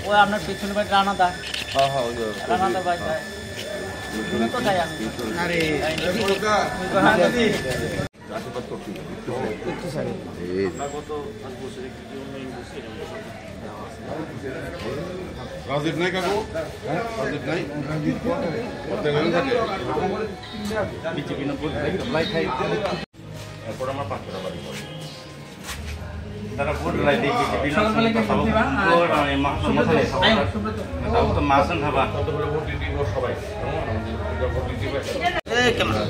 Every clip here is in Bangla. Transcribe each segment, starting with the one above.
ওই আপনার পিছনে বাড়ি রানাদা। রানাদা বাড়ি তো যাই আমি। রাজীব নাই কাকু, রাজীব নাই বিজেপি এরপর আমার 5 টাকা বাড়ি পড়ে তারা ভোট লাই দিয়ে বিজেপি মাসন খাবা ভোট দিব সবাই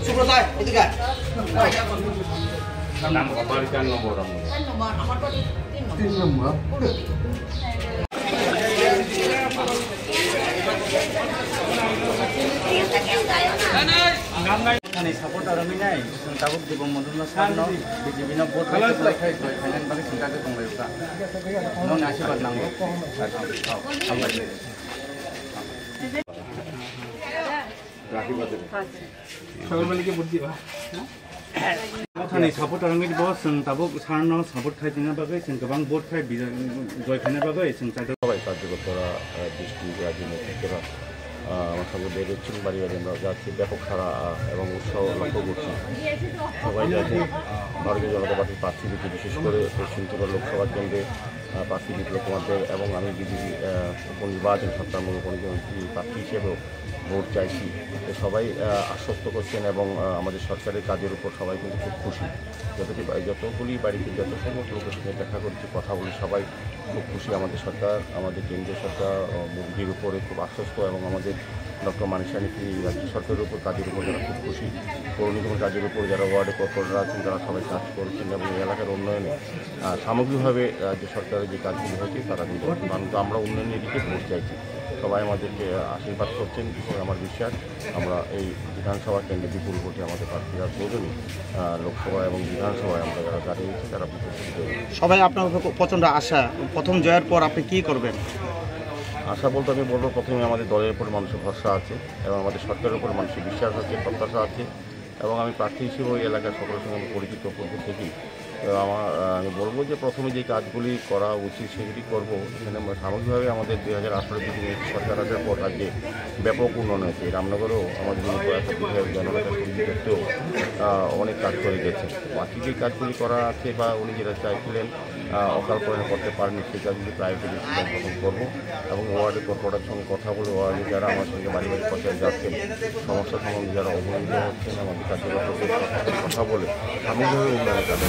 সুব্রতায় এদিকে নাম বাড়ি 4 নম্বর আমার বাড়ি 3 নম্বর সাপোর্টাर নাই তাবুক দিব মধুনা সানো বিজেপিनो ভোট খাই ফাইনাল বাকি চিন্তাকে কংগ্রেসা নন আশীর্বাদ নাंगौ সকলকে ভোট দিবা কথাनि सापर्टार দিব जों তাবুক সানো সাপোর্ট খাইদিনা বাকি जों गोबां ভোট খাই জয় খাইনা বাকি जों সবাই কার্যকর্তারা দৃষ্টি রাজনীতিকরা আমার সঙ্গে বেরোচ্ছেন বাড়ি বাড়ি আমরা যাচ্ছি ব্যাপক সারা এবং উৎসাহ লক্ষ্য করছি সবাই যাচ্ছে ভারতীয় জনতা পার্টির প্রার্থীদেরকে বিশেষ করে পশ্চিম ত্রিপুরা লোকসভা কেন্দ্রে প্রার্থী বিপ্লব কুমারদের এবং আমি বিজেপি উপনির্বাচন সত্তামূলক উপনির্বাচন প্রার্থী হিসেবেও ভোট চাইছি সবাই আশ্বস্ত করছেন এবং আমাদের সরকারের কাজের উপর সবাই কিন্তু খুব খুশি যতগুলি বাড়িতে যত সমস্ত লোকের সঙ্গে দেখা করছি কথা বলি সবাই খুব খুশি আমাদের সরকার আমাদের কেন্দ্রীয় সরকার মোদীর উপরে খুব আশ্বস্ত এবং আমাদের ডক্টর মানিসানিকি রাজ্য সরকারের উপর কাজের উপর যারা খুব খুশি পৌরনিগম কাজের উপর যারা ওয়ার্ডে কর্পোরেটররা আছেন তারা সবাই কাজ করছেন এবং এলাকার উন্নয়নে সামগ্রিকভাবে রাজ্য সরকারের যে কাজগুলি হয়েছে তারা কিন্তু আমরা উন্নয়নের দিকে ভোট চাইছি সবাই আমাদেরকে আশীর্বাদ করছেন আমার বিশ্বাস আমরা এই বিধানসভা কেন্দ্রে বিপুল ভোটে আমাদের প্রার্থীরা প্রয়োজনই লোকসভা এবং বিধানসভায় আমরা যারা দাঁড়িয়েছি তারা বিপুল সবাই আপনার প্রচণ্ড আশা প্রথম জয়ের পর আপনি কী করবেন আশা বলতে আমি বলবো প্রথমে আমাদের দলের উপর মানুষের ভরসা আছে এবং আমাদের সরকারের উপর মানুষের বিশ্বাস আছে প্রত্যাশা আছে এবং আমি প্রার্থী হিসেবে ওই এলাকার সকলের সঙ্গে আমি পরিচিত পূর্ব থেকেই আমি বলবো যে প্রথমে যে কাজগুলি করা উচিত সেগুলি করবো এখানে সামগ্রিকভাবে আমাদের 2018 বিজেপি সরকার আসার পর রাজ্যে ব্যাপক উন্নয়ন হয়েছে রামনগরেও আমাদের জননেতা ক্ষেত্রেও অনেক কাজ করে গেছে বাকি যে কাজগুলি করা আছে বা উনি যেটা চাইছিলেন অকাল পরিণত করতে পারেনি সেই কাজগুলি প্রায়োরিটি গ্রহণ করবো এবং ওয়ার্ডে কর্পোরেটরের সঙ্গে কথা বলে ওয়ার্ডে যারা আমার সঙ্গে বাড়ি বাড়ি পর্যায়ে যাচ্ছেন সমস্যা সম্বন্ধে যারা অবহিত হচ্ছেন আমাদের কার্যকর্তাদের কথা বলে সামগ্রিকভাবে উন্নয়নের কাজ